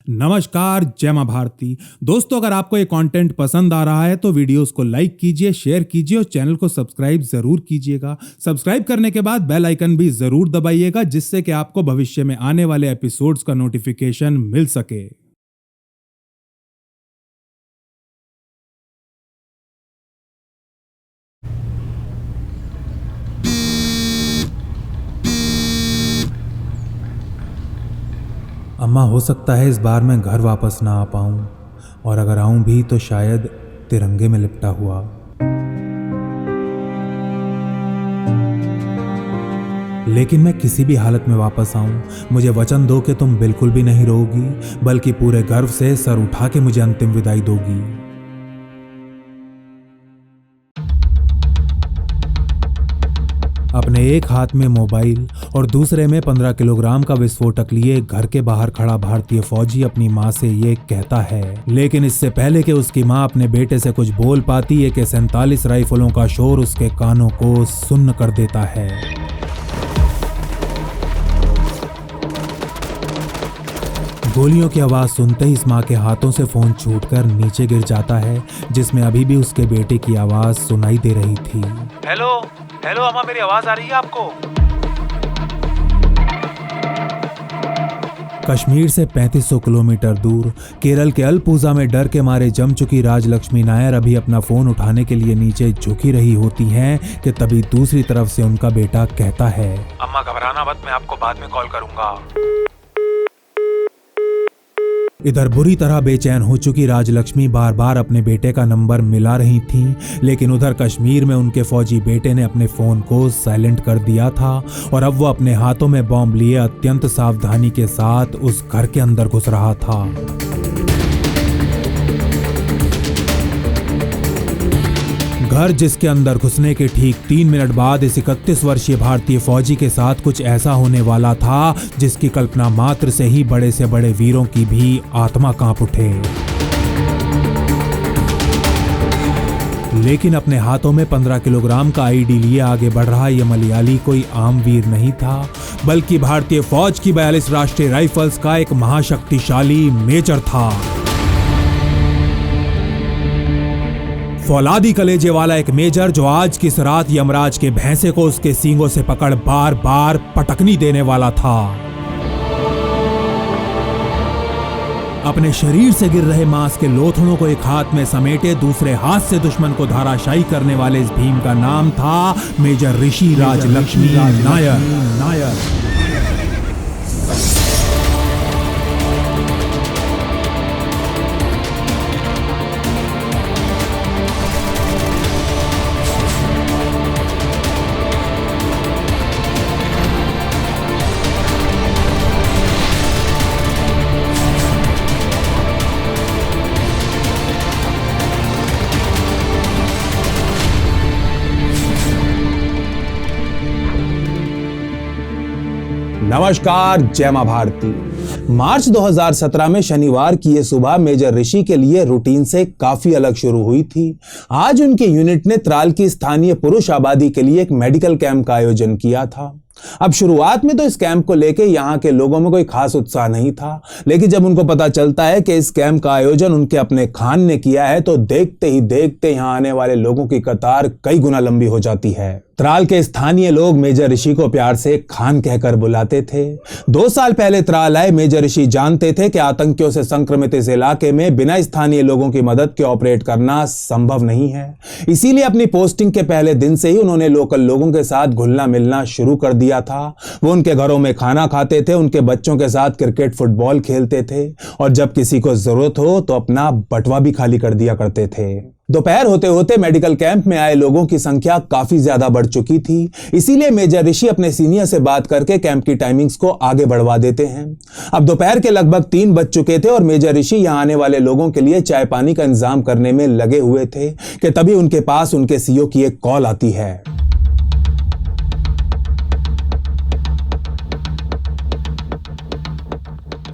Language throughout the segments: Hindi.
नमस्कार, जय मां भारती। दोस्तों, अगर आपको ये कंटेंट पसंद आ रहा है तो वीडियोस को लाइक कीजिए, शेयर कीजिए और चैनल को सब्सक्राइब जरूर कीजिएगा। सब्सक्राइब करने के बाद बेल आइकन भी जरूर दबाइएगा, जिससे कि आपको भविष्य में आने वाले एपिसोड्स का नोटिफिकेशन मिल सके। अम्मा, हो सकता है इस बार मैं घर वापस ना आ पाऊं, और अगर आऊं भी तो शायद तिरंगे में लिपटा हुआ। लेकिन मैं किसी भी हालत में वापस आऊं, मुझे वचन दो कि तुम बिल्कुल भी नहीं रोओगी, बल्कि पूरे गर्व से सर उठा के मुझे अंतिम विदाई दोगी। अपने एक हाथ में मोबाइल और दूसरे में 15 किलोग्राम का विस्फोटक लिए घर के बाहर खड़ा भारतीय फौजी अपनी मां से ये कहता है, लेकिन इससे पहले कि उसकी मां अपने बेटे से कुछ बोल पाती, AK-47 राइफलों का शोर उसके कानों को सुन्न कर देता है। गोलियों की आवाज सुनते ही इस मां के हाथों से फोन छूटकर नीचे गिर जाता है, जिसमें अभी भी उसके बेटे की आवाज सुनाई दे रही थी। हेलो हेलो अम्मा, मेरी आवाज आ रही है आपको? कश्मीर से 3500 किलोमीटर दूर केरल के अलपुजा में डर के मारे जम चुकी राजलक्ष्मी नायर अभी अपना फोन उठाने के लिए नीचे झुकी रही होती हैं कि तभी दूसरी तरफ से उनका बेटा कहता है, अम्मा घबराना मत, मैं आपको बाद में कॉल करूंगा। इधर बुरी तरह बेचैन हो चुकी राजलक्ष्मी बार बार अपने बेटे का नंबर मिला रही थीं, लेकिन उधर कश्मीर में उनके फौजी बेटे ने अपने फोन को साइलेंट कर दिया था और अब वो अपने हाथों में बॉम्ब लिए अत्यंत सावधानी के साथ उस घर के अंदर घुस रहा था। घर जिसके अंदर घुसने के ठीक 3 मिनट बाद इस 31 वर्षीय भारतीय फौजी के साथ कुछ ऐसा होने वाला था जिसकी कल्पना मात्र से ही बड़े से बड़े वीरों की भी आत्मा कांप उठे। लेकिन अपने हाथों में 15 किलोग्राम का आईडी लिए आगे बढ़ रहा यह मलयाली कोई आम वीर नहीं था, बल्कि भारतीय फौज की 42 राष्ट्रीय राइफल्स का एक महाशक्तिशाली मेजर था। फौलादी कलेजे वाला एक मेजर जो आज की रात यमराज के भैंसे को उसके सींगों से पकड़ बार बार पटकनी देने वाला था। अपने शरीर से गिर रहे मांस के लोथड़ों को एक हाथ में समेटे दूसरे हाथ से दुश्मन को धाराशायी करने वाले इस भीम का नाम था मेजर ऋषि राजलक्ष्मी नायर। नमस्कार, जय मां भारती। मार्च 2017 में शनिवार की यह सुबह मेजर ऋषि के लिए रूटीन से काफी अलग शुरू हुई थी। आज उनके यूनिट ने त्राल की स्थानीय पुरुष आबादी के लिए एक मेडिकल कैंप का आयोजन किया था। अब शुरुआत में तो इस कैंप को लेकर यहाँ के लोगों में कोई खास उत्साह नहीं था, लेकिन जब उनको पता चलता है कि इस कैंप का आयोजन उनके अपने खान ने किया है तो देखते ही देखते यहाँ आने वाले लोगों की कतार कई गुना लंबी हो जाती है। त्राल के स्थानीय लोग मेजर ऋषि को प्यार से खान कहकर बुलाते थे। 2 साल पहले त्राल आए मेजर ऋषि जानते थे कि आतंकियों से संक्रमित इस इलाके में बिना स्थानीय लोगों की मदद के ऑपरेट करना संभव नहीं है। इसीलिए अपनी पोस्टिंग के पहले दिन से ही उन्होंने लोकल लोगों के साथ घुलना मिलना शुरू कर दिया था। वो उनके घरों में खाना खाते थे, उनके बच्चों के साथ क्रिकेट फुटबॉल खेलते थे और जब किसी को जरूरत हो तो अपना बटवा भी खाली कर दिया करते थे। दोपहर होते होते मेडिकल कैंप में आए लोगों की संख्या काफी ज्यादा बढ़ चुकी थी, इसीलिए मेजर ऋषि अपने सीनियर से बात करके कैंप की टाइमिंग्स को आगे बढ़वा देते हैं। अब दोपहर के लगभग 3 बज चुके थे और मेजर ऋषि यहां आने वाले लोगों के लिए चाय पानी का इंतजाम करने में लगे हुए थे कि तभी उनके पास उनके सीईओ की एक कॉल आती है।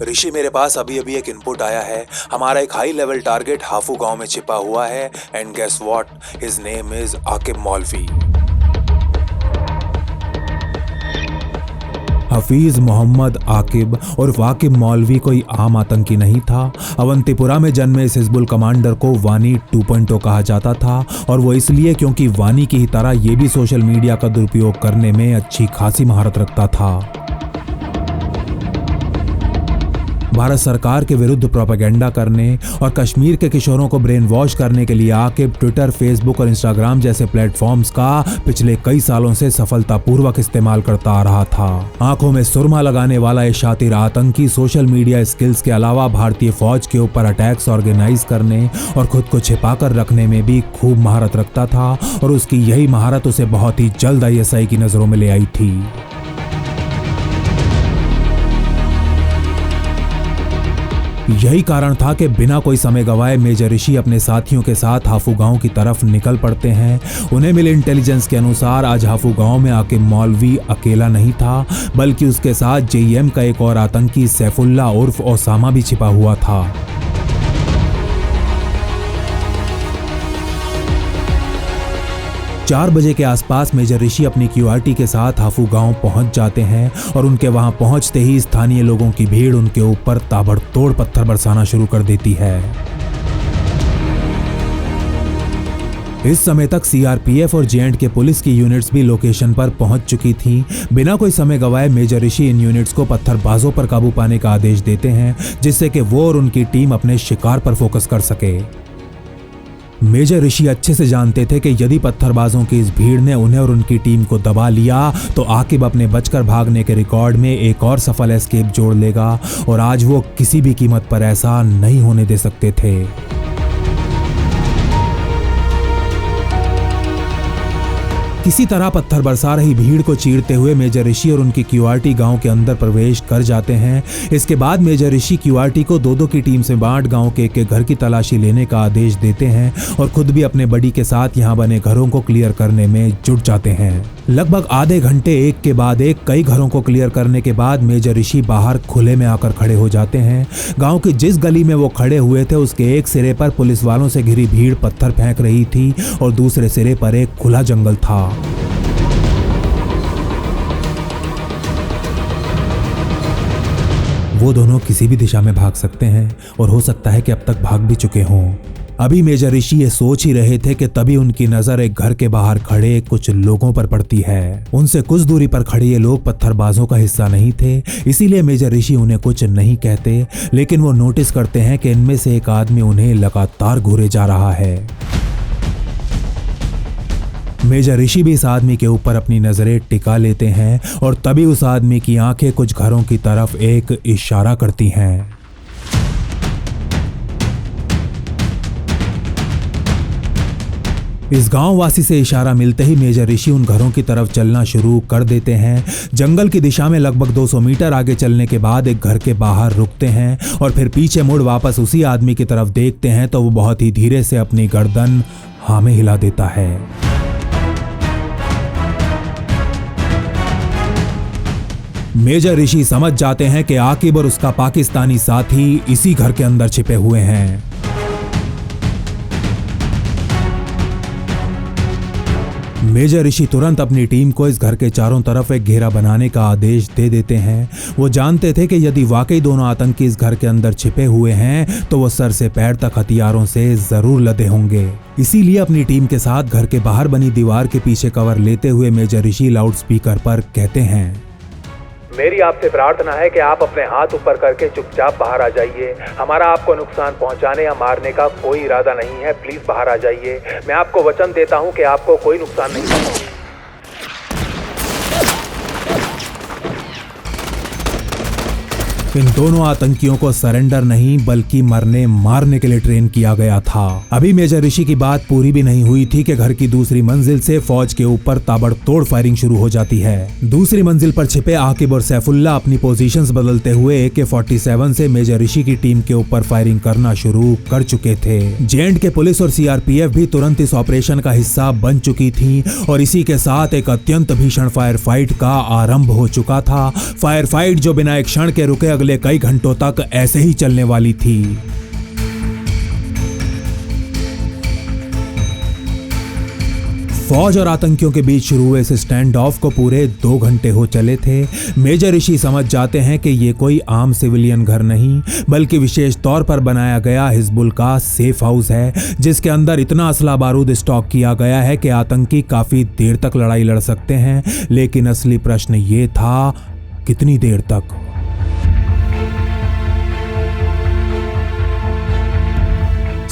ऋषि, मेरे पास अभी अभी एक इनपुट आया है। हमारा एक हाई लेवल टारगेट हाफू गांव में छिपा हुआ है and guess what, his name is Aqib Maulvi. Hafeez Mohammad Aqib और वाकिब मौलवी कोई आम आतंकी नहीं था। अवंतीपुरा में जन्मे इस हिजबुल कमांडर को वानी 2.0 कहा जाता था और वो इसलिए क्योंकि वानी की ही तरह ये भी सोशल मीडिया का दुरुपयोग करने में अच्छी खासी महारत रखता था। भारत सरकार के विरुद्ध प्रोपेगेंडा करने और कश्मीर के किशोरों को ब्रेन वॉश करने के लिए आकिब ट्विटर, फेसबुक और इंस्टाग्राम जैसे प्लेटफॉर्म्स का पिछले कई सालों से सफलतापूर्वक इस्तेमाल करता आ रहा था। आंखों में सुरमा लगाने वाला ये शातिर आतंकी सोशल मीडिया स्किल्स के अलावा भारतीय फौज के ऊपर अटैक्स ऑर्गेनाइज करने और खुद को छिपाकर रखने में भी खूब महारत रखता था और उसकी यही महारत उसे बहुत ही जल्द ISI की नजरों में ले आई थी। यही कारण था कि बिना कोई समय गवाए मेजर ऋषि अपने साथियों के साथ हाफू गांव की तरफ निकल पड़ते हैं। उन्हें मिले इंटेलिजेंस के अनुसार आज हाफू गांव में आकिब मौलवी अकेला नहीं था, बल्कि उसके साथ JEM का एक और आतंकी सैफुल्ला उर्फ ओसामा भी छिपा हुआ था। चार बजे के आसपास मेजर ऋषि अपनी QRT के साथ हाफू गांव पहुंच जाते हैं और उनके वहां पहुंचते ही स्थानीय लोगों की भीड़ उनके ऊपर ताबड़तोड़ पत्थर बरसाना शुरू कर देती है। इस समय तक CRPF और J&K पुलिस की यूनिट्स भी लोकेशन पर पहुंच चुकी थी। बिना कोई समय गवाए मेजर ऋषि इन यूनिट्स को पत्थरबाजों पर काबू पाने का आदेश देते हैं, जिससे कि वो और उनकी टीम अपने शिकार पर फोकस कर सके। मेजर ऋषि अच्छे से जानते थे कि यदि पत्थरबाजों की इस भीड़ ने उन्हें और उनकी टीम को दबा लिया तो आकिब अपने बचकर भागने के रिकॉर्ड में एक और सफल एस्केप जोड़ लेगा और आज वो किसी भी कीमत पर ऐसा नहीं होने दे सकते थे। किसी तरह पत्थर बरसा रही भीड़ को चीरते हुए मेजर ऋषि और उनकी QRT गांव के अंदर प्रवेश कर जाते हैं। इसके बाद मेजर ऋषि QRT को दो की टीम से बांट गांव के एक घर की तलाशी लेने का आदेश देते हैं और खुद भी अपने बडी के साथ यहां बने घरों को क्लियर करने में जुट जाते हैं। लगभग आधे घंटे एक के बाद एक कई घरों को क्लियर करने के बाद मेजर ऋषि बाहर खुले में आकर खड़े हो जाते हैं। गांव की जिस गली में वो खड़े हुए थे उसके एक सिरे पर पुलिस वालों से घिरी भीड़ पत्थर फेंक रही थी और दूसरे सिरे पर एक खुला जंगल था। वो दोनों किसी भी दिशा में भाग सकते हैं और हो सकता है कि अब तक भाग भी चुके हों। अभी मेजर ऋषि ये सोच ही रहे थे कि तभी उनकी नजर एक घर के बाहर खड़े कुछ लोगों पर पड़ती है। उनसे कुछ दूरी पर खड़े ये लोग पत्थरबाजों का हिस्सा नहीं थे, इसीलिए मेजर ऋषि उन्हें कुछ नहीं कहते, लेकिन वो नोटिस करते हैं कि इनमें से एक आदमी उन्हें लगातार घूरे जा रहा है। मेजर ऋषि भी इस आदमी के ऊपर अपनी नजरें टिका लेते हैं और तभी उस आदमी की आंखें कुछ घरों की तरफ एक इशारा करती हैं। इस गांव वासी से इशारा मिलते ही मेजर ऋषि उन घरों की तरफ चलना शुरू कर देते हैं। जंगल की दिशा में लगभग 200 मीटर आगे चलने के बाद एक घर के बाहर रुकते हैं और फिर पीछे मुड़ वापस उसी आदमी की तरफ देखते हैं तो वो बहुत ही धीरे से अपनी गर्दन हाँ में हिला देता है। मेजर ऋषि समझ जाते हैं कि आकिब और उसका पाकिस्तानी साथी इसी घर के अंदर छिपे हुए हैं। मेजर ऋषि तुरंत अपनी टीम को इस घर के चारों तरफ एक घेरा बनाने का आदेश दे देते हैं। वो जानते थे कि यदि वाकई दोनों आतंकी इस घर के अंदर छिपे हुए हैं तो वो सर से पैर तक हथियारों से जरूर लदे होंगे। इसीलिए अपनी टीम के साथ घर के बाहर बनी दीवार के पीछे कवर लेते हुए मेजर ऋषि लाउडस्पीकर पर कहते हैं, मेरी आपसे प्रार्थना है कि आप अपने हाथ ऊपर करके चुपचाप बाहर आ जाइए। हमारा आपको नुकसान पहुंचाने या मारने का कोई इरादा नहीं है। प्लीज बाहर आ जाइए। मैं आपको वचन देता हूं कि आपको कोई नुकसान नहीं पहुंचाऊंगा। इन दोनों आतंकियों को सरेंडर नहीं बल्कि मरने मारने के लिए ट्रेन किया गया था। अभी मेजर ऋषि की बात पूरी भी नहीं हुई थी कि घर की दूसरी मंजिल से फौज के ऊपर ताबड़तोड़ फायरिंग शुरू हो जाती है। दूसरी मंजिल पर छिपे आकिब और सैफुल्ला अपनी पोजीशंस बदलते हुए AK-47 से मेजर ऋषि की टीम के ऊपर फायरिंग करना शुरू कर चुके थे। J&K पुलिस और CRPF भी तुरंत इस ऑपरेशन का हिस्सा बन चुकी थी और इसी के साथ एक अत्यंत भीषण फायर फाइट का आरंभ हो चुका था। फायर फाइट जो बिना एक क्षण के रुके अगले कई घंटों तक ऐसे ही चलने वाली थी। फौज और आतंकियों के बीच शुरू हुए इस स्टैंड ऑफ को पूरे 2 घंटे हो चले थे। मेजर ऋषि समझ जाते हैं कि ये कोई आम सिविलियन घर नहीं बल्कि विशेष तौर पर बनाया गया हिजबुल का सेफ हाउस है, जिसके अंदर इतना असला बारूद स्टॉक किया गया है कि आतंकी काफी देर तक लड़ाई लड़ सकते हैं। लेकिन असली प्रश्न ये था, कितनी देर तक?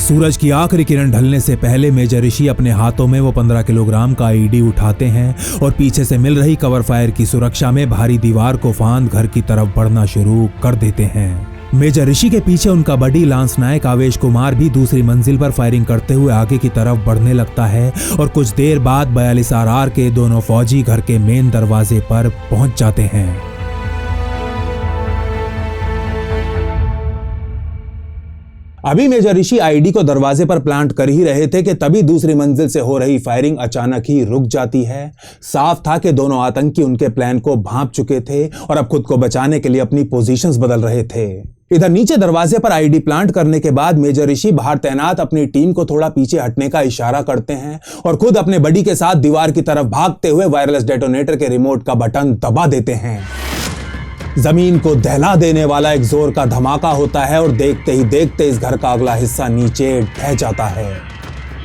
सूरज की आखिरी किरण ढलने से पहले मेजर ऋषि अपने हाथों में वो 15 किलोग्राम का आईडी उठाते हैं और पीछे से मिल रही कवर फायर की सुरक्षा में भारी दीवार को फांद घर की तरफ बढ़ना शुरू कर देते हैं। मेजर ऋषि के पीछे उनका बड़ी लांस नायक आवेश कुमार भी दूसरी मंजिल पर फायरिंग करते हुए आगे की तरफ बढ़ने लगता है और कुछ देर बाद 42 RR के दोनों फौजी घर के मेन दरवाजे पर पहुंच जाते हैं। अभी मेजर ऋषि आईडी को दरवाजे पर प्लांट कर ही रहे थे कि तभी दूसरी मंजिल से हो रही फायरिंग अचानक ही रुक जाती है। साफ था कि दोनों आतंकी उनके प्लान को भांप चुके थे और अब खुद को बचाने के लिए अपनी पोजीशंस बदल रहे थे। इधर नीचे दरवाजे पर आईडी प्लांट करने के बाद मेजर ऋषि बाहर तैनात अपनी टीम को थोड़ा पीछे हटने का इशारा करते हैं और खुद अपने बडी के साथ दीवार की तरफ भागते हुए वायरलेस डेटोनेटर के रिमोट का बटन दबा देते हैं। जमीन को दहला देने वाला एक जोर का धमाका होता है और देखते ही देखते इस घर का अगला हिस्सा नीचे ढह जाता है।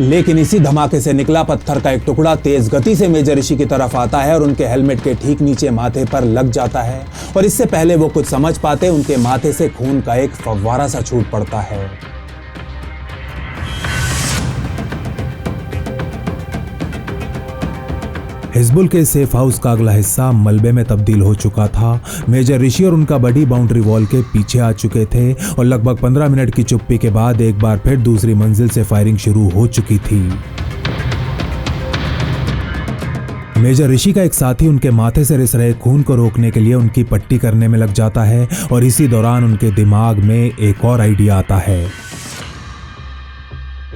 लेकिन इसी धमाके से निकला पत्थर का एक टुकड़ा तेज गति से मेजर ऋषि की तरफ आता है और उनके हेलमेट के ठीक नीचे माथे पर लग जाता है और इससे पहले वो कुछ समझ पाते उनके माथे से खून का एक फव्वारा सा छूट पड़ता है। हिजबुल के सेफ हाउस का अगला हिस्सा मलबे में तब्दील हो चुका था। मेजर ऋषि और उनका बड़ी बाउंड्री वॉल के पीछे आ चुके थे और लगभग 15 मिनट की चुप्पी के बाद एक बार फिर दूसरी मंजिल से फायरिंग शुरू हो चुकी थी। मेजर ऋषि का एक साथी उनके माथे से रिस रहे खून को रोकने के लिए उनकी पट्टी करने में लग जाता है और इसी दौरान उनके दिमाग में एक और आइडिया आता है।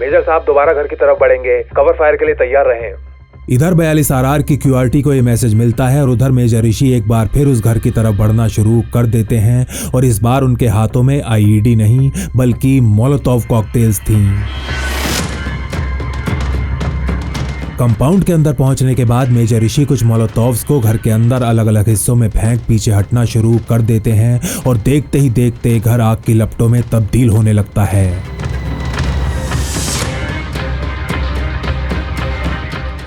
मेजर साहब दोबारा घर की तरफ बढ़ेंगे, कवर फायर के लिए तैयार रहें। इधर 42 RR की QRT को यह मैसेज मिलता है और उधर मेजर ऋषि एक बार फिर उस घर की तरफ बढ़ना शुरू कर देते हैं और इस बार उनके हाथों में IED नहीं बल्कि मोलोटोव कॉकटेल्स थीं। कंपाउंड के अंदर पहुंचने के बाद मेजर ऋषि कुछ मोलोटोव्स को घर के अंदर अलग अलग हिस्सों में फेंक पीछे हटना शुरू कर देते हैं और देखते ही देखते घर आग की लपटों में तब्दील होने लगता है।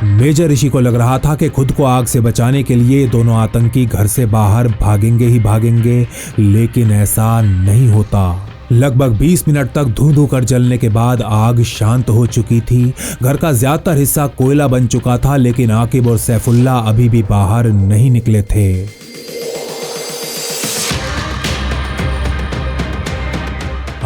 मेजर ऋषि को लग रहा था कि खुद को आग से बचाने के लिए दोनों आतंकी घर से बाहर भागेंगे ही भागेंगे, लेकिन ऐसा नहीं होता। लगभग 20 मिनट तक धू धू कर जलने के बाद आग शांत हो चुकी थी। घर का ज्यादातर हिस्सा कोयला बन चुका था, लेकिन आकिब और सैफुल्ला अभी भी बाहर नहीं निकले थे।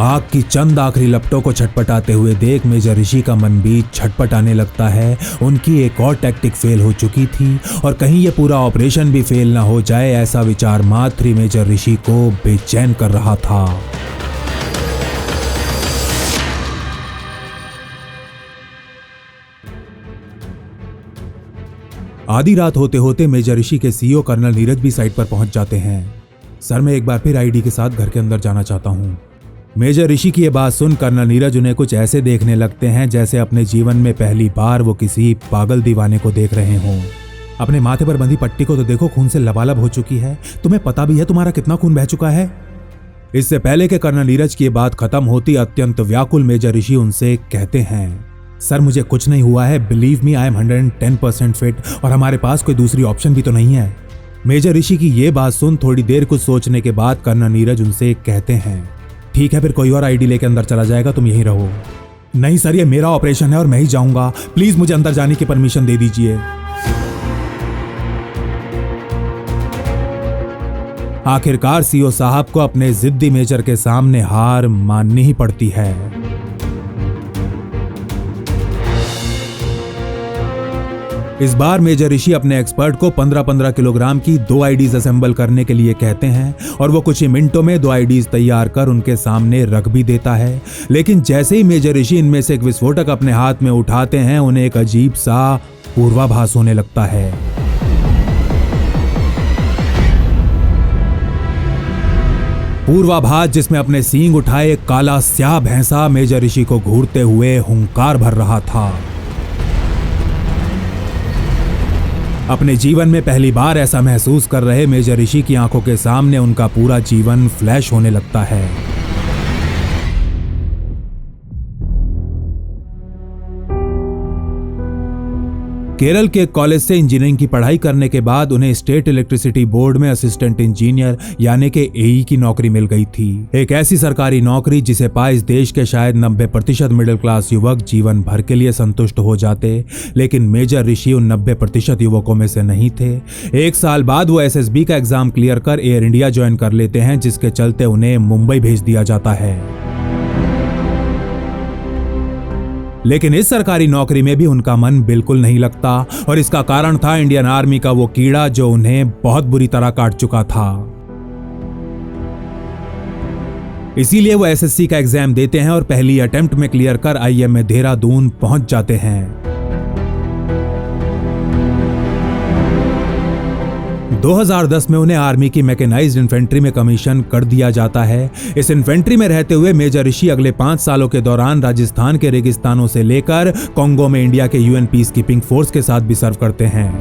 आग की चंद आखिरी लपटों को छटपटाते हुए देख मेजर ऋषि का मन भी छटपटाने लगता है। उनकी एक और टैक्टिक फेल हो चुकी थी और कहीं ये पूरा ऑपरेशन भी फेल ना हो जाए, ऐसा विचार मात्र मेजर ऋषि को बेचैन कर रहा था। आधी रात होते होते मेजर ऋषि के CEO कर्नल नीरज भी साइट पर पहुंच जाते हैं। सर, मैं एक बार फिर आईडी के साथ घर के अंदर जाना चाहता हूं। मेजर ऋषि की यह बात सुन कर्नल नीरज उन्हें कुछ ऐसे देखने लगते हैं जैसे अपने जीवन में पहली बार वो किसी पागल दीवाने को देख रहे हों। अपने माथे पर बंधी पट्टी को तो देखो, खून से लबालब हो चुकी है। तुम्हें पता भी है तुम्हारा कितना खून बह चुका है? इससे पहले कि कर्नल नीरज की बात खत्म होती, अत्यंत व्याकुल मेजर ऋषि उनसे कहते हैं, सर मुझे कुछ नहीं हुआ है, believe me, I am 110% fit और हमारे पास कोई दूसरी ऑप्शन भी तो नहीं है। मेजर ऋषि की ये बात सुन थोड़ी देर कुछ सोचने के बाद कर्नल नीरज उनसे कहते हैं, ठीक है, फिर कोई और आईडी लेके अंदर चला जाएगा, तुम यहीं रहो। नहीं सर, ये मेरा ऑपरेशन है और मैं ही जाऊंगा, प्लीज मुझे अंदर जाने की परमिशन दे दीजिए। आखिरकार CEO साहब को अपने जिद्दी मेजर के सामने हार माननी ही पड़ती है। इस बार मेजर ऋषि अपने एक्सपर्ट को 15-15 किलोग्राम की 2 आईडीज असेंबल करने के लिए कहते हैं और वो कुछ ही मिनटों में 2 आईडीज तैयार कर उनके सामने रख भी देता है। लेकिन जैसे ही मेजर ऋषि इनमें से एक विस्फोटक अपने हाथ में उठाते हैं, उन्हें एक अजीब सा पूर्वाभास होने लगता है। पूर्वाभास जिसमें अपने सींग उठाए एक काला स्याह भैंसा मेजर ऋषि को घूरते हुए हुंकार भर रहा था। अपने जीवन में पहली बार ऐसा महसूस कर रहे मेजर ऋषि की आंखों के सामने उनका पूरा जीवन फ्लैश होने लगता है। केरल के कॉलेज से इंजीनियरिंग की पढ़ाई करने के बाद उन्हें स्टेट इलेक्ट्रिसिटी बोर्ड में असिस्टेंट इंजीनियर यानी कि एई की नौकरी मिल गई थी। एक ऐसी सरकारी नौकरी जिसे पाए इस देश के शायद 90% मिडिल क्लास युवक जीवन भर के लिए संतुष्ट हो जाते, लेकिन मेजर ऋषि उन 90% युवकों में से नहीं थे। एक साल बाद वो एसएसबी का एग्जाम क्लियर कर एयर इंडिया ज्वाइन कर लेते हैं, जिसके चलते उन्हें मुंबई भेज दिया जाता है। लेकिन इस सरकारी नौकरी में भी उनका मन बिल्कुल नहीं लगता और इसका कारण था इंडियन आर्मी का वो कीड़ा जो उन्हें बहुत बुरी तरह काट चुका था। इसीलिए वो एसएससी का एग्जाम देते हैं और पहली अटेम्प्ट में क्लियर कर आईएमए देहरादून पहुंच जाते हैं। 2010 में उन्हें आर्मी की मैकेनाइज्ड इन्फेंट्री में कमीशन कर दिया जाता है। इस इन्फेंट्री में रहते हुए मेजर ऋषि अगले 5 सालों के दौरान राजस्थान के रेगिस्तानों से लेकर कांगो में इंडिया के यूएन पीस कीपिंग फोर्स के साथ भी सर्व करते हैं।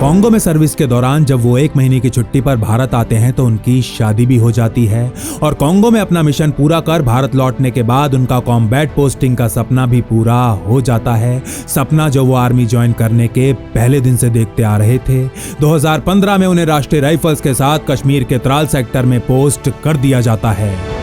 कांगो में सर्विस के दौरान जब वो 1 महीने की छुट्टी पर भारत आते हैं तो उनकी शादी भी हो जाती है और कांगो में अपना मिशन पूरा कर भारत लौटने के बाद उनका कॉम्बैट पोस्टिंग का सपना भी पूरा हो जाता है, सपना जो वो आर्मी ज्वाइन करने के पहले दिन से देखते आ रहे थे। 2015 में उन्हें राष्ट्रीय राइफल्स के साथ कश्मीर के त्राल सेक्टर में पोस्ट कर दिया जाता है।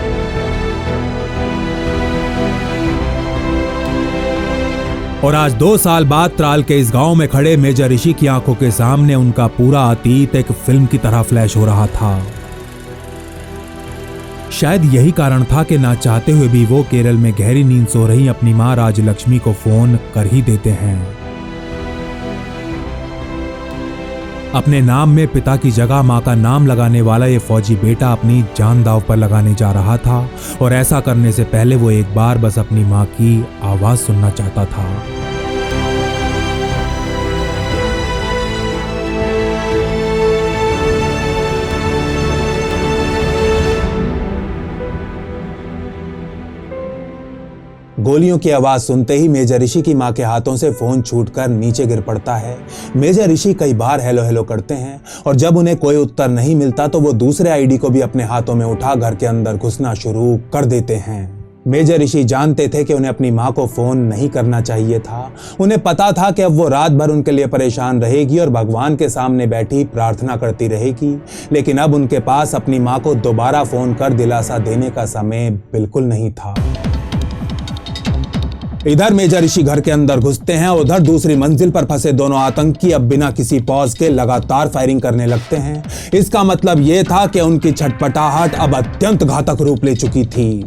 और आज 2 साल बाद त्राल के इस गांव में खड़े मेजर ऋषि की आंखों के सामने उनका पूरा अतीत एक फिल्म की तरह फ्लैश हो रहा था। शायद यही कारण था कि ना चाहते हुए भी वो केरल में गहरी नींद सो रही अपनी मां राजलक्ष्मी को फोन कर ही देते हैं। अपने नाम में पिता की जगह मां का नाम लगाने वाला ये फौजी बेटा अपनी जान दांव पर लगाने जा रहा था और ऐसा करने से पहले वो एक बार बस अपनी मां की आवाज सुनना चाहता था। गोलियों की आवाज सुनते ही मेजर ऋषि की मां के हाथों से फोन छूटकर नीचे गिर पड़ता है। मेजर ऋषि कई बार हेलो हेलो करते हैं और जब उन्हें कोई उत्तर नहीं मिलता तो वो दूसरे आईडी को भी अपने हाथों में उठा घर के अंदर घुसना शुरू कर देते हैं। मेजर ऋषि जानते थे कि उन्हें अपनी मां को फोन नहीं करना चाहिए था। उन्हें पता था कि अब वो रात भर उनके लिए परेशान रहेगी और भगवान के सामने बैठी प्रार्थना करती रहेगी, लेकिन अब उनके पास अपनी मां को दोबारा फोन कर दिलासा देने का समय बिल्कुल नहीं था। इधर मेजर ऋषि घर के अंदर घुसते हैं, उधर दूसरी मंजिल पर फंसे दोनों आतंकी अब बिना किसी पॉज के लगातार फायरिंग करने लगते हैं। इसका मतलब यह था कि उनकी छटपटाहट अब अत्यंत घातक रूप ले चुकी थी।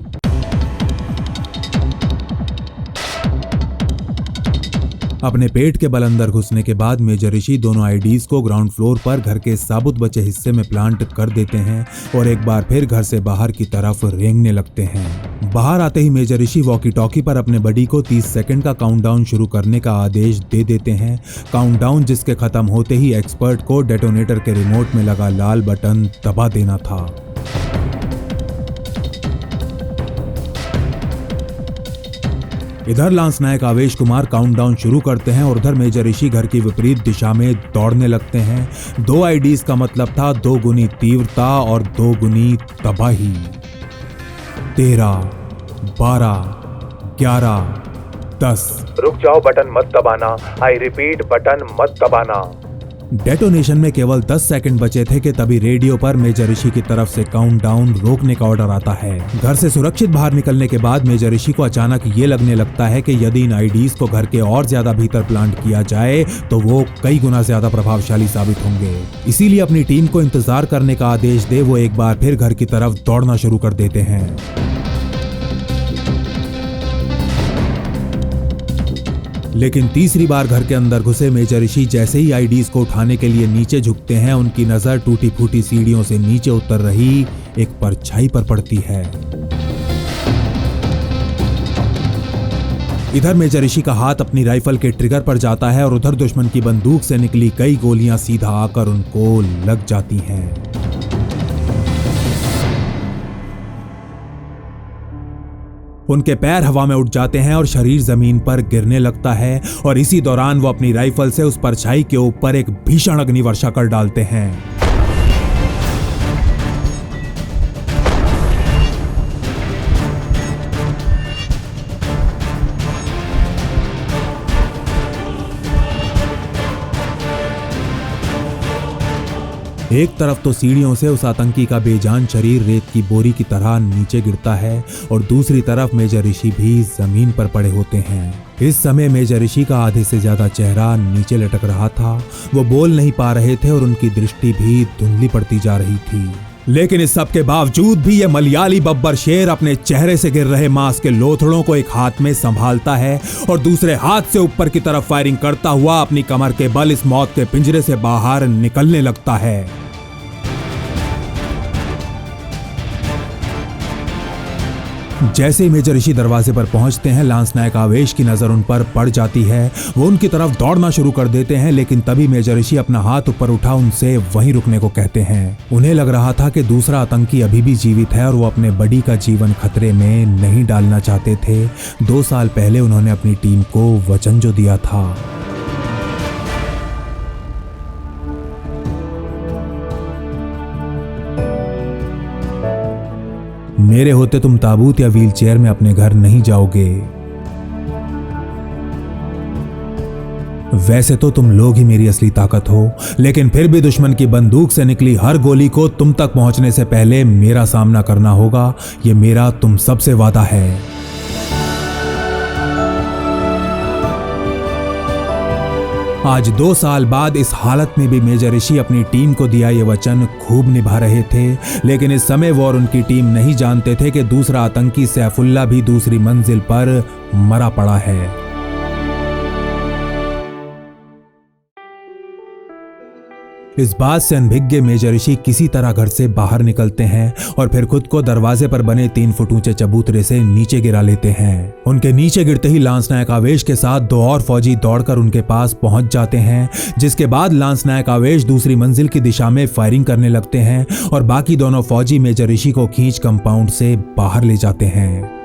अपने पेट के बल अंदर घुसने के बाद मेजर ऋषि दोनों आईडीज को ग्राउंड फ्लोर पर घर के साबुत बचे हिस्से में प्लांट कर देते हैं और एक बार फिर घर से बाहर की तरफ रेंगने लगते हैं। बाहर आते ही मेजर ऋषि वॉकी टॉकी पर अपने बडी को 30 सेकंड का काउंटडाउन शुरू करने का आदेश दे देते हैं। काउंटडाउन जिसके खत्म होते ही एक्सपर्ट को डेटोनेटर के रिमोट में लगा लाल बटन दबा देना था। इधर लांस नायक आवेश कुमार काउंटडाउन शुरू करते हैं और उधर मेजर ऋषि घर की विपरीत दिशा में दौड़ने लगते हैं। 2 आईडीज का मतलब था 2 गुनी तीव्रता और 2 गुनी तबाही। 13, 12, 11, 10। रुक जाओ, बटन मत दबाना। आई रिपीट, बटन मत दबाना। डेटोनेशन में केवल 10 सेकंड बचे थे कि तभी रेडियो पर मेजर ऋषि की तरफ से काउंटडाउन रोकने का ऑर्डर आता है। घर से सुरक्षित बाहर निकलने के बाद मेजर ऋषि को अचानक ये लगने लगता है कि यदि इन आईडीज को घर के और ज्यादा भीतर प्लांट किया जाए तो वो कई गुना ज्यादा प्रभावशाली साबित होंगे। इसीलिए अपनी टीम को इंतजार करने का आदेश दे वो एक बार फिर घर की तरफ दौड़ना शुरू कर देते हैं। लेकिन तीसरी बार घर के अंदर घुसे मेजर ऋषि जैसे ही आईडीज को उठाने के लिए नीचे झुकते हैं, उनकी नजर टूटी फूटी सीढ़ियों से नीचे उतर रही एक परछाई पर पड़ती है। इधर मेजर ऋषि का हाथ अपनी राइफल के ट्रिगर पर जाता है और उधर दुश्मन की बंदूक से निकली कई गोलियां सीधा आकर उनको लग जाती हैं। उनके पैर हवा में उठ जाते हैं और शरीर जमीन पर गिरने लगता है और इसी दौरान वो अपनी राइफल से उस परछाई के ऊपर एक भीषण अग्निवर्षा कर डालते हैं। एक तरफ तो सीढ़ियों से उस आतंकी का बेजान शरीर रेत की बोरी की तरह नीचे गिरता है और दूसरी तरफ मेजर ऋषि भी जमीन पर पड़े होते हैं। इस समय मेजर ऋषि का आधे से ज्यादा चेहरा नीचे लटक रहा था। वो बोल नहीं पा रहे थे और उनकी दृष्टि भी धुंधली पड़ती जा रही थी। लेकिन इस सब के बावजूद भी ये मलयाली बब्बर शेर अपने चेहरे से गिर रहे मांस के लोथड़ों को एक हाथ में संभालता है और दूसरे हाथ से ऊपर की तरफ फायरिंग करता हुआ अपनी कमर के बल इस मौत के पिंजरे से बाहर निकलने लगता है। जैसे ही मेजर ऋषि दरवाजे पर पहुंचते हैं, लांस नायक आवेश की नजर उन पर पड़ जाती है। वो उनकी तरफ दौड़ना शुरू कर देते हैं, लेकिन तभी मेजर ऋषि अपना हाथ ऊपर उठा उनसे वहीं रुकने को कहते हैं। उन्हें लग रहा था कि दूसरा आतंकी अभी भी जीवित है और वो अपने बड़ी का जीवन खतरे में नहीं डालना चाहते थे। 2 साल पहले उन्होंने अपनी टीम को वचन जो दिया था। मेरे होते तुम ताबूत या व्हील चेयर में अपने घर नहीं जाओगे। वैसे तो तुम लोग ही मेरी असली ताकत हो, लेकिन फिर भी दुश्मन की बंदूक से निकली हर गोली को तुम तक पहुंचने से पहले मेरा सामना करना होगा। ये मेरा तुम सबसे वादा है। आज 2 साल बाद इस हालत में भी मेजर ऋषि अपनी टीम को दिया ये वचन खूब निभा रहे थे, लेकिन इस समय वो और उनकी टीम नहीं जानते थे कि दूसरा आतंकी सैफुल्ला भी दूसरी मंजिल पर मरा पड़ा है। इस बात से अनभिज्ञ मेजर ऋषि किसी तरह घर से बाहर निकलते हैं और फिर खुद को दरवाजे पर बने 3 फुट ऊंचे चबूतरे से नीचे गिरा लेते हैं। उनके नीचे गिरते ही लांस नायक आवेश के साथ 2 और फौजी दौड़कर उनके पास पहुंच जाते हैं, जिसके बाद लांस नायक आवेश दूसरी मंजिल की दिशा में फायरिंग करने लगते हैं और बाकी दोनों फौजी मेजर ऋषि को खींच कंपाउंड से बाहर ले जाते हैं।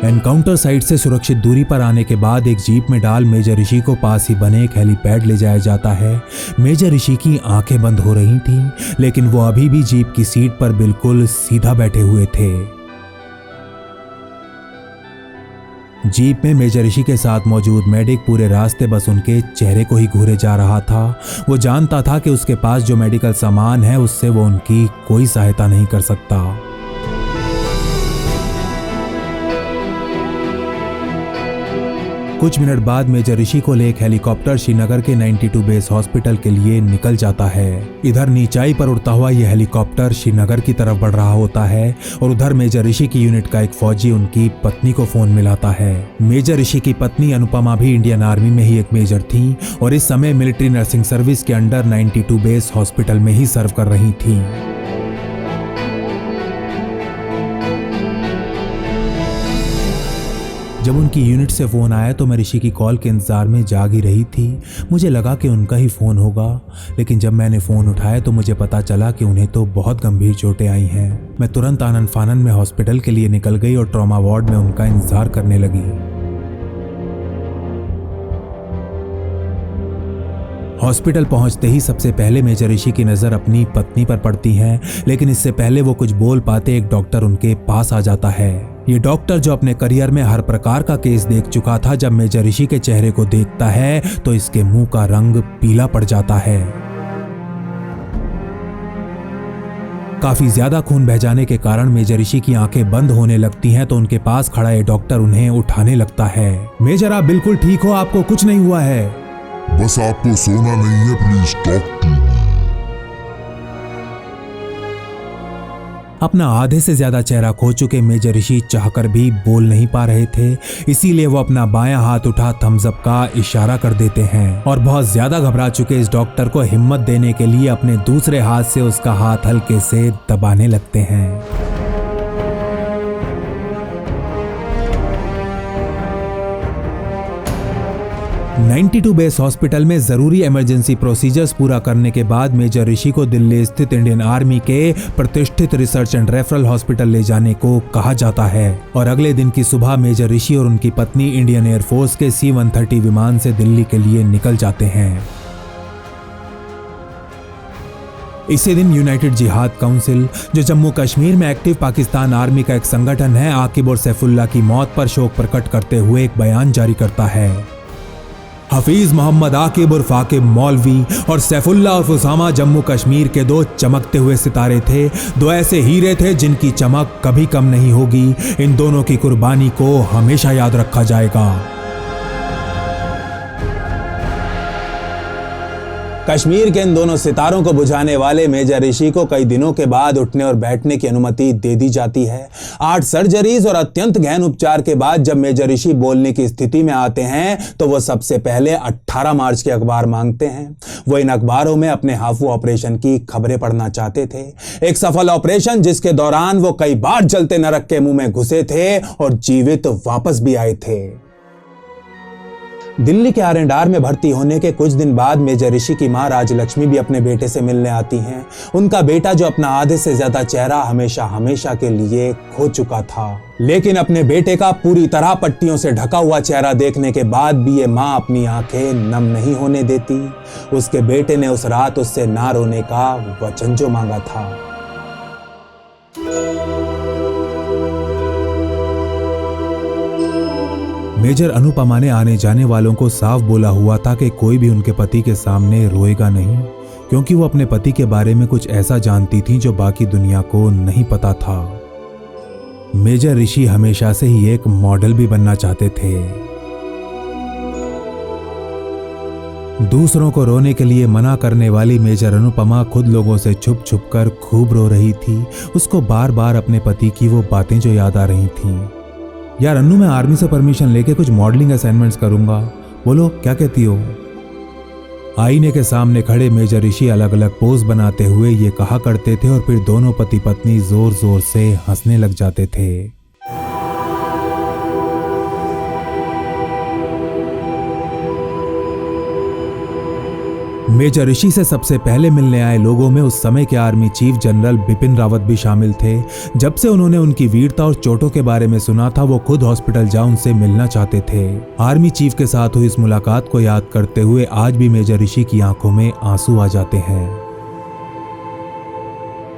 एनकाउंटर साइट से सुरक्षित दूरी पर आने के बाद एक जीप में डाल मेजर ऋषि को पास ही बने एक हेलीपैड ले जाया जाता है। मेजर ऋषि की आंखें बंद हो रही थीं, लेकिन वो अभी भी जीप की सीट पर बिल्कुल सीधा बैठे हुए थे। जीप में मेजर ऋषि के साथ मौजूद मेडिक पूरे रास्ते बस उनके चेहरे को ही घूरे जा रहा था। वो जानता था कि उसके पास जो मेडिकल सामान है उससे वो उनकी कोई सहायता नहीं कर सकता। कुछ मिनट बाद मेजर ऋषि को ले एक हेलीकॉप्टर श्रीनगर के 92 बेस हॉस्पिटल के लिए निकल जाता है। इधर नीचाई पर उड़ता हुआ यह हेलीकॉप्टर श्रीनगर की तरफ बढ़ रहा होता है और उधर मेजर ऋषि की यूनिट का एक फौजी उनकी पत्नी को फोन मिलाता है। मेजर ऋषि की पत्नी अनुपमा भी इंडियन आर्मी में ही एक मेजर थी और इस समय मिलिट्री नर्सिंग सर्विस के अंडर 92 बेस हॉस्पिटल में ही सर्व कर रही थी। जब उनकी यूनिट से फोन आया तो मैं ऋषि की कॉल के इंतजार में जाग ही रही थी। मुझे लगा कि उनका ही फोन होगा, लेकिन जब मैंने फोन उठाया तो मुझे पता चला कि उन्हें तो बहुत गंभीर चोटें आई हैं। मैं तुरंत आनन फानन में हॉस्पिटल के लिए निकल गई और ट्रॉमा वार्ड में उनका इंतजार करने लगी। हॉस्पिटल पहुंचते ही सबसे पहले मेजर ऋषि की नजर अपनी पत्नी पर पड़ती है, लेकिन इससे पहले वो कुछ बोल पाते एक डॉक्टर उनके पास आ जाता है। ये डॉक्टर जो अपने करियर में हर प्रकार का केस देख चुका था, जब मेजर ऋषि के चेहरे को देखता है तो इसके मुंह का रंग पीला पड़ जाता है। काफी ज्यादा खून बह जाने के कारण मेजर ऋषि की आंखें बंद होने लगती हैं, तो उनके पास खड़ा ये डॉक्टर उन्हें उठाने लगता है। मेजर, आप बिल्कुल ठीक हो, आपको कुछ नहीं हुआ है। बस आपको सोना नहीं है, प्लीज टॉक टू मी। अपना आधे से ज्यादा चेहरा खो चुके मेजर ऋषि चाहकर भी बोल नहीं पा रहे थे, इसीलिए वो अपना बायां हाथ उठा थम्स अप का इशारा कर देते हैं और बहुत ज्यादा घबरा चुके इस डॉक्टर को हिम्मत देने के लिए अपने दूसरे हाथ से उसका हाथ हल्के से दबाने लगते हैं। 92 बेस हॉस्पिटल में जरूरी इमरजेंसी प्रोसीजर्स पूरा करने के बाद मेजर ऋषि को दिल्ली स्थित इंडियन आर्मी के प्रतिष्ठित रिसर्च एंड रेफरल हॉस्पिटल ले जाने को कहा जाता है और अगले दिन की सुबह मेजर ऋषि और उनकी पत्नी इंडियन एयरफोर्स के C-130 विमान से दिल्ली के लिए निकल जाते हैं। इसी दिन यूनाइटेड जिहाद काउंसिल, जो जम्मू कश्मीर में एक्टिव पाकिस्तान आर्मी का एक संगठन है, आकिब और सैफुल्लाह की मौत पर शोक प्रकट करते हुए एक बयान जारी करता है। हफीज मोहम्मद आकिब उर्फ आकिब मौलवी और सैफुल्लाह उर्फ उसामा जम्मू कश्मीर के दो चमकते हुए सितारे थे, दो ऐसे हीरे थे जिनकी चमक कभी कम नहीं होगी। इन दोनों की कुर्बानी को हमेशा याद रखा जाएगा। कश्मीर के इन दोनों सितारों को बुझाने वाले मेजर ऋषि को कई दिनों के बाद उठने और बैठने की अनुमति दे दी जाती है। 8 सर्जरीज और अत्यंत गहन उपचार के बाद जब मेजर ऋषि बोलने की स्थिति में आते हैं तो वो सबसे पहले 18 मार्च के अखबार मांगते हैं। वो इन अखबारों में अपने हाफू ऑपरेशन की खबरें पढ़ना चाहते थे, एक सफल ऑपरेशन जिसके दौरान वो कई बार जलते नरक के मुंह में घुसे थे और जीवित वापस भी आए थे। दिल्ली के R&R में भर्ती होने के कुछ दिन बाद मेजर ऋषि की मां राजलक्ष्मी भी अपने बेटे से मिलने आती हैं। उनका बेटा जो अपना आधे से ज्यादा चेहरा हमेशा हमेशा के लिए खो चुका था, लेकिन अपने बेटे का पूरी तरह पट्टियों से ढका हुआ चेहरा देखने के बाद भी ये मां अपनी आंखें नम नहीं होने देती। उसके बेटे ने उस रात उससे ना रोने का वचन जो मांगा था। मेजर अनुपमा ने आने जाने वालों को साफ बोला हुआ था कि कोई भी उनके पति के सामने रोएगा नहीं, क्योंकि वो अपने पति के बारे में कुछ ऐसा जानती थी जो बाकी दुनिया को नहीं पता था। मेजर ऋषि हमेशा से ही एक मॉडल भी बनना चाहते थे। दूसरों को रोने के लिए मना करने वाली मेजर अनुपमा खुद लोगों से छुप छुप कर खूब रो रही थी। उसको बार बार अपने पति की वो बातें जो याद आ रही थीं। यार अन्नू, मैं आर्मी से परमिशन लेके कुछ मॉडलिंग असाइनमेंट्स करूंगा, बोलो क्या कहती हो? आईने के सामने खड़े मेजर ऋषि अलग अलग पोज बनाते हुए ये कहा करते थे और फिर दोनों पति पत्नी जोर जोर से हंसने लग जाते थे। मेजर ऋषि से सबसे पहले मिलने आए लोगों में उस समय के army chief general Bipin Rawat भी शामिल थे। जब से उन्होंने उनकी वीरता और चोटों के बारे में सुना था, वो खुद हॉस्पिटल जा उनसे मिलना चाहते थे। आर्मी चीफ के साथ हुई इस मुलाकात को याद करते हुए आज भी मेजर ऋषि की आंखों में आंसू आ जाते हैं।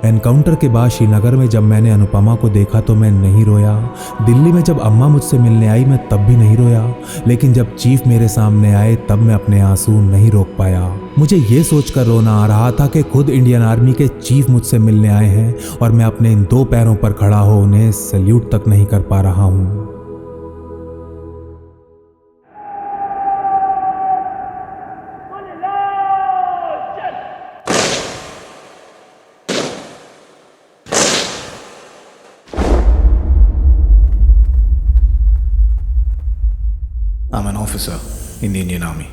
एनकाउंटर के बाद श्रीनगर में जब मैंने अनुपमा को देखा तो मैं नहीं रोया। दिल्ली में जब अम्मा मुझसे मिलने आई मैं तब भी नहीं रोया, लेकिन जब चीफ मेरे सामने आए तब मैं अपने आंसू नहीं रोक पाया। मुझे ये सोचकर रोना आ रहा था कि खुद इंडियन आर्मी के चीफ मुझसे मिलने आए हैं और मैं अपने इन 2 पैरों पर खड़ा हो उन्हें सैल्यूट तक नहीं कर पा रहा हूँ। I'm an officer in the Indian Army.